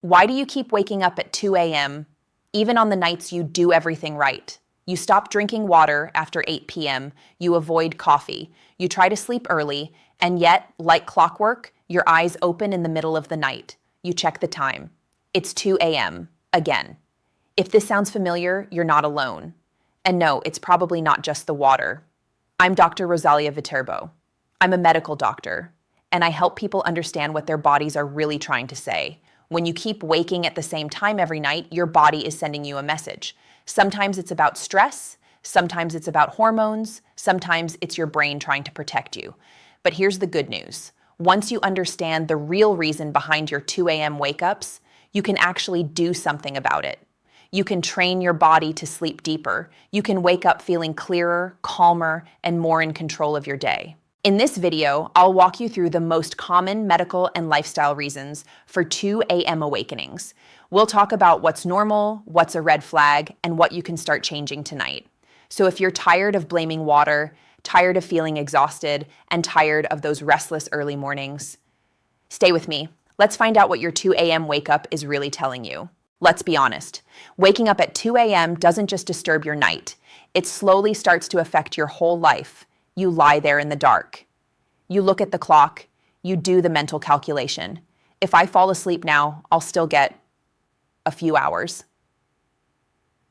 Why do you keep waking up at 2 a.m., even on the nights you do everything right? You stop drinking water after 8 p.m., you avoid coffee, you try to sleep early, and yet, like clockwork, your eyes open in the middle of the night. You check the time. It's 2 a.m. again. If this sounds familiar, you're not alone. And no, it's probably not just the water. I'm Dr. Rosalia Viterbo. I'm a medical doctor, and I help people understand what their bodies are really trying to say. When you keep waking at the same time every night, your body is sending you a message. Sometimes it's about stress, sometimes it's about hormones, sometimes it's your brain trying to protect you. But here's the good news. Once you understand the real reason behind your 2 a.m. wake-ups, you can actually do something about it. You can train your body to sleep deeper. You can wake up feeling clearer, calmer, and more in control of your day. In this video, I'll walk you through the most common medical and lifestyle reasons for 2 a.m. awakenings. We'll talk about what's normal, what's a red flag, and what you can start changing tonight. So if you're tired of blaming water, tired of feeling exhausted, and tired of those restless early mornings, stay with me. Let's find out what your 2 a.m. wake up is really telling you. Let's be honest. Waking up at 2 a.m. doesn't just disturb your night. It slowly starts to affect your whole life. You lie there in the dark. You look at the clock. You do the mental calculation. If I fall asleep now, I'll still get a few hours.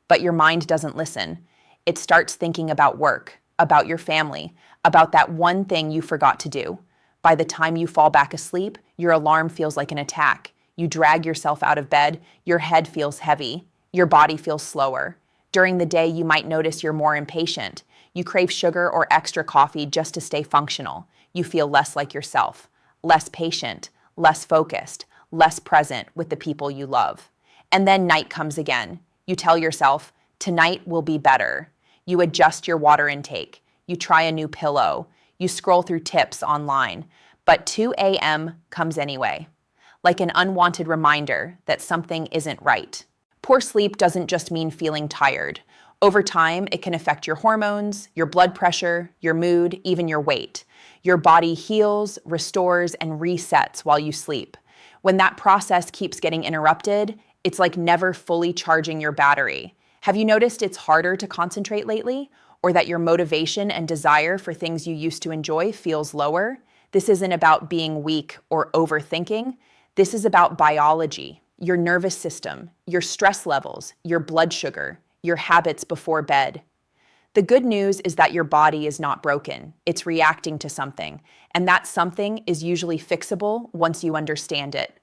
But your mind doesn't listen. It starts thinking about work, about your family, about that one thing you forgot to do. By the time you fall back asleep, your alarm feels like an attack. You drag yourself out of bed. Your head feels heavy. Your body feels slower. During the day, you might notice you're more impatient. You crave sugar or extra coffee just to stay functional. You feel less like yourself, less patient, less focused, less present with the people you love. And then night comes again. You tell yourself, tonight will be better. You adjust your water intake. You try a new pillow. You scroll through tips online. But 2 a.m. comes anyway, like an unwanted reminder that something isn't right. Poor sleep doesn't just mean feeling tired. Over time, it can affect your hormones, your blood pressure, your mood, even your weight. Your body heals, restores, and resets while you sleep. When that process keeps getting interrupted, it's like never fully charging your battery. Have you noticed it's harder to concentrate lately? Or that your motivation and desire for things you used to enjoy feels lower? This isn't about being weak or overthinking. This is about biology, your nervous system, your stress levels, your blood sugar, your habits before bed. The good news is that your body is not broken. It's reacting to something, and that something is usually fixable once you understand it.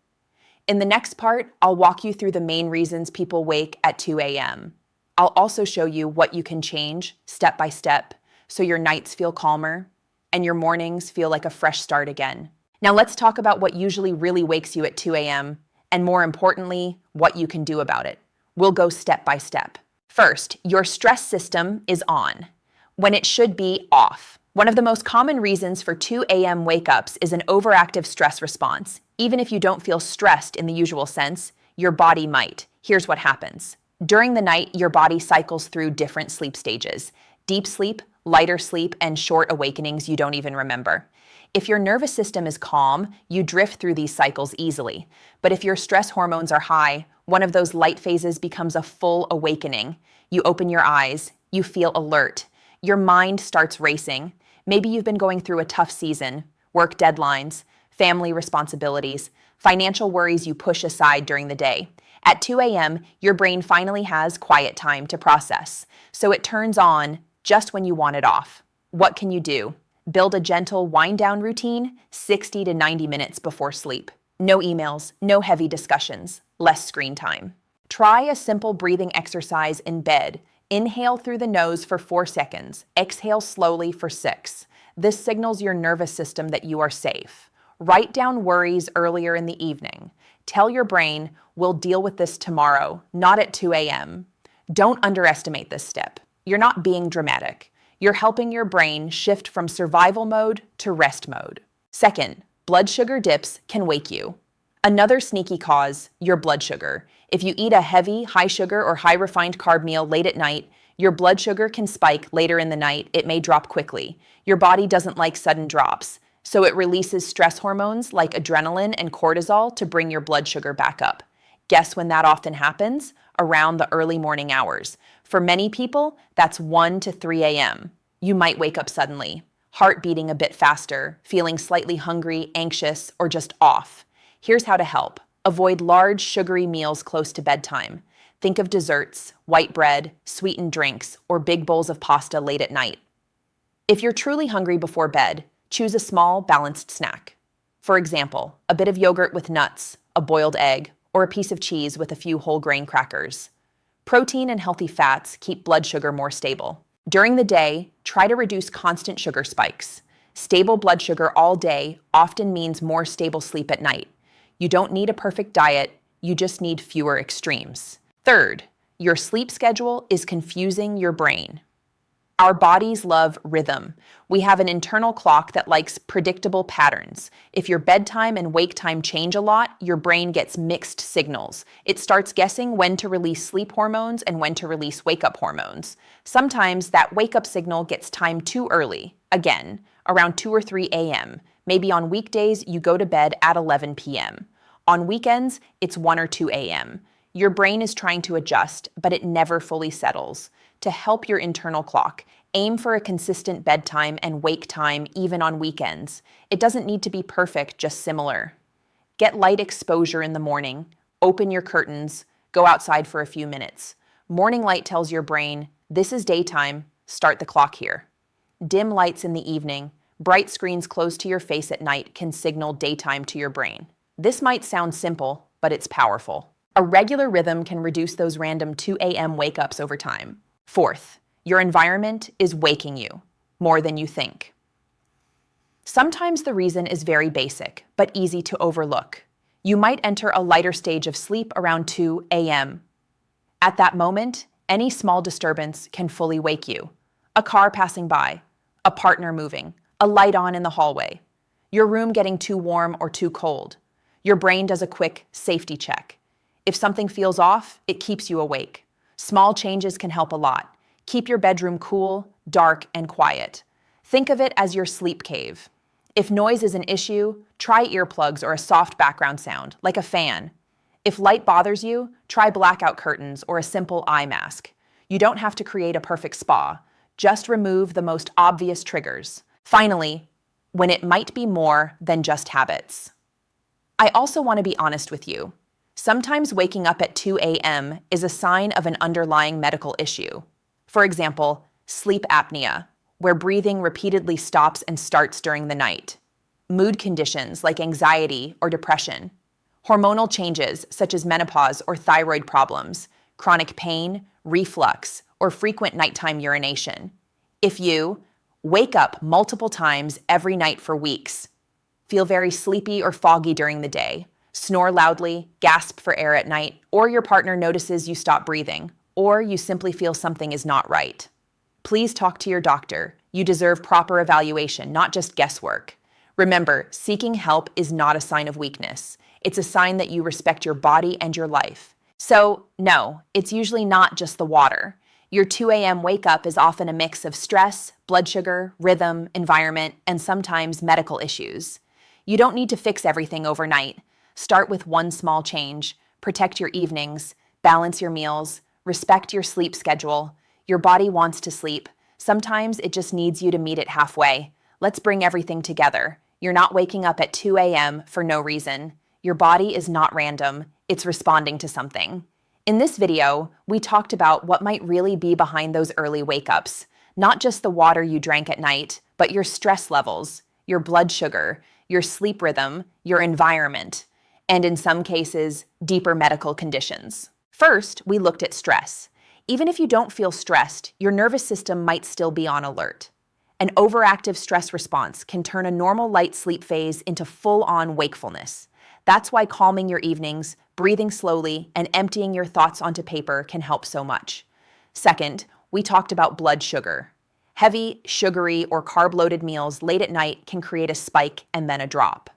In the next part, I'll walk you through the main reasons people wake at 2 a.m. I'll also show you what you can change step by step so your nights feel calmer and your mornings feel like a fresh start again. Now let's talk about what usually really wakes you at 2 a.m. and more importantly, what you can do about it. We'll go step by step. First, your stress system is on when it should be off. One of the most common reasons for 2 a.m. wake-ups is an overactive stress response. Even if you don't feel stressed in the usual sense, your body might. Here's what happens. During the night, your body cycles through different sleep stages: deep sleep, lighter sleep, and short awakenings you don't even remember. If your nervous system is calm, you drift through these cycles easily. But if your stress hormones are high, one of those light phases becomes a full awakening. You open your eyes, you feel alert. Your mind starts racing. Maybe you've been going through a tough season, work deadlines, family responsibilities, financial worries you push aside during the day. At 2 a.m., your brain finally has quiet time to process, so it turns on just when you want it off. What can you do? Build a gentle wind-down routine 60 to 90 minutes before sleep. No emails, no heavy discussions, less screen time. Try a simple breathing exercise in bed. Inhale through the nose for 4 seconds. Exhale slowly for 6. This signals your nervous system that you are safe. Write down worries earlier in the evening. Tell your brain, we'll deal with this tomorrow, not at 2 a.m. Don't underestimate this step. You're not being dramatic. You're helping your brain shift from survival mode to rest mode. Second, blood sugar dips can wake you. Another sneaky cause, your blood sugar. If you eat a heavy, high sugar or high refined carb meal late at night, your blood sugar can spike later in the night. It may drop quickly. Your body doesn't like sudden drops, so it releases stress hormones like adrenaline and cortisol to bring your blood sugar back up. Guess when that often happens? Around the early morning hours. For many people, that's 1 to 3 a.m. You might wake up suddenly, heart beating a bit faster, feeling slightly hungry, anxious, or just off. Here's how to help. Avoid large, sugary meals close to bedtime. Think of desserts, white bread, sweetened drinks, or big bowls of pasta late at night. If you're truly hungry before bed, choose a small, balanced snack. For example, a bit of yogurt with nuts, a boiled egg, or a piece of cheese with a few whole grain crackers. Protein and healthy fats keep blood sugar more stable. During the day, try to reduce constant sugar spikes. Stable blood sugar all day often means more stable sleep at night. You don't need a perfect diet, you just need fewer extremes. Third, your sleep schedule is confusing your brain. Our bodies love rhythm. We have an internal clock that likes predictable patterns. If your bedtime and wake time change a lot, your brain gets mixed signals. It starts guessing when to release sleep hormones and when to release wake-up hormones. Sometimes that wake-up signal gets timed too early, again, around 2 or 3 a.m. Maybe on weekdays, you go to bed at 11 p.m. On weekends, it's 1 or 2 a.m. Your brain is trying to adjust, but it never fully settles. To help your internal clock, aim for a consistent bedtime and wake time even on weekends. It doesn't need to be perfect, just similar. Get light exposure in the morning, open your curtains, go outside for a few minutes. Morning light tells your brain, this is daytime, start the clock here. Dim lights in the evening, bright screens close to your face at night can signal daytime to your brain. This might sound simple, but it's powerful. A regular rhythm can reduce those random 2 a.m. wake-ups over time. Fourth, your environment is waking you more than you think. Sometimes the reason is very basic, but easy to overlook. You might enter a lighter stage of sleep around 2 a.m. At that moment, any small disturbance can fully wake you. A car passing by, a partner moving, a light on in the hallway, your room getting too warm or too cold. Your brain does a quick safety check. If something feels off, it keeps you awake. Small changes can help a lot. Keep your bedroom cool, dark, and quiet. Think of it as your sleep cave. If noise is an issue, try earplugs or a soft background sound, like a fan. If light bothers you, try blackout curtains or a simple eye mask. You don't have to create a perfect spa. Just remove the most obvious triggers. Finally, when it might be more than just habits. I also want to be honest with you. Sometimes waking up at 2 a.m. is a sign of an underlying medical issue. For example, sleep apnea, where breathing repeatedly stops and starts during the night. Mood conditions like anxiety or depression. Hormonal changes such as menopause or thyroid problems, chronic pain, reflux, or frequent nighttime urination. If you wake up multiple times every night for weeks, feel very sleepy or foggy during the day, snore loudly, gasp for air at night, or your partner notices you stop breathing, or you simply feel something is not right, please talk to your doctor. You deserve proper evaluation, not just guesswork. Remember, seeking help is not a sign of weakness. It's a sign that you respect your body and your life. So, no, it's usually not just the water. Your 2 a.m. wake up is often a mix of stress, blood sugar, rhythm, environment, and sometimes medical issues. You don't need to fix everything overnight. Start with one small change. Protect your evenings, balance your meals, respect your sleep schedule. Your body wants to sleep. Sometimes it just needs you to meet it halfway. Let's bring everything together. You're not waking up at 2 a.m. for no reason. Your body is not random. It's responding to something. In this video, we talked about what might really be behind those early wake-ups. Not just the water you drank at night, but your stress levels, your blood sugar, your sleep rhythm, your environment, and in some cases, deeper medical conditions. First, we looked at stress. Even if you don't feel stressed, your nervous system might still be on alert. An overactive stress response can turn a normal light sleep phase into full-on wakefulness. That's why calming your evenings, breathing slowly, and emptying your thoughts onto paper can help so much. Second, we talked about blood sugar. Heavy, sugary, or carb-loaded meals late at night can create a spike and then a drop.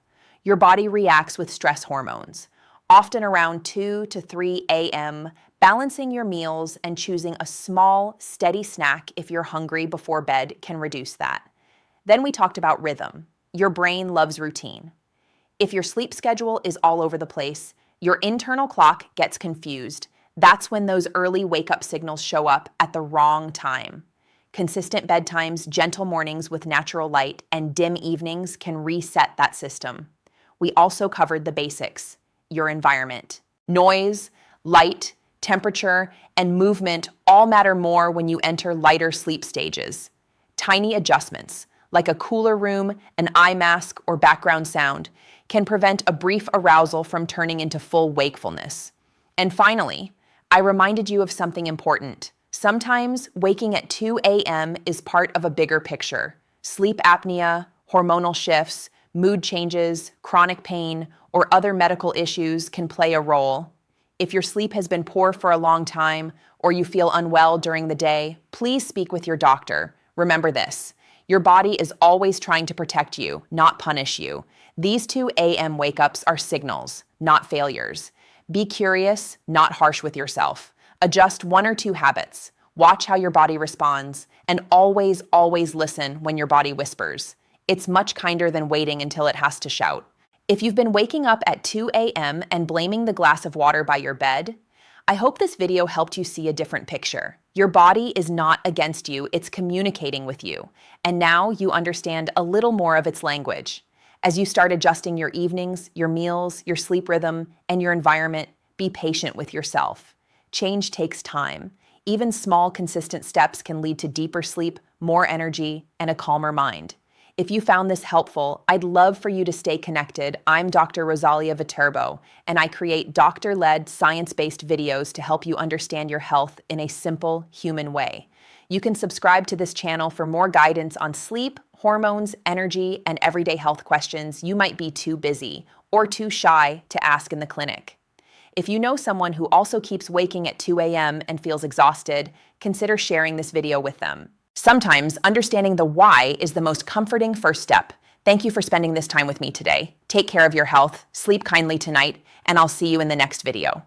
Your body reacts with stress hormones. Often around 2 to 3 a.m., balancing your meals and choosing a small, steady snack if you're hungry before bed can reduce that. Then we talked about rhythm. Your brain loves routine. If your sleep schedule is all over the place, Your internal clock gets confused. That's when those early wake-up signals show up at the wrong time. Consistent bedtimes, gentle mornings with natural light, and dim evenings can reset that system. We also covered the basics: your environment. Noise, light, temperature, and movement all matter more when you enter lighter sleep stages. Tiny adjustments, like a cooler room, an eye mask, or background sound, can prevent a brief arousal from turning into full wakefulness. And finally, I reminded you of something important. Sometimes waking at 2 a.m. is part of a bigger picture. Sleep apnea, hormonal shifts, mood changes, chronic pain, or other medical issues can play a role. If your sleep has been poor for a long time, or you feel unwell during the day, please speak with your doctor. Remember this: your body is always trying to protect you, not punish you. These 2 a.m. wake-ups are signals, not failures. Be curious, not harsh with yourself. Adjust 1 or 2 habits. Watch how your body responds, and always, always listen when your body whispers. It's much kinder than waiting until it has to shout. If you've been waking up at 2 a.m. and blaming the glass of water by your bed, I hope this video helped you see a different picture. Your body is not against you, it's communicating with you. And now you understand a little more of its language. As you start adjusting your evenings, your meals, your sleep rhythm, and your environment, be patient with yourself. Change takes time. Even small, consistent steps can lead to deeper sleep, more energy, and a calmer mind. If you found this helpful, I'd love for you to stay connected. I'm Dr. Rosalia Viterbo, and I create doctor-led, science-based videos to help you understand your health in a simple, human way. You can subscribe to this channel for more guidance on sleep, hormones, energy, and everyday health questions you might be too busy or too shy to ask in the clinic. If you know someone who also keeps waking at 2 a.m. and feels exhausted, consider sharing this video with them. Sometimes understanding the why is the most comforting first step. Thank you for spending this time with me today. Take care of your health, sleep kindly tonight, and I'll see you in the next video.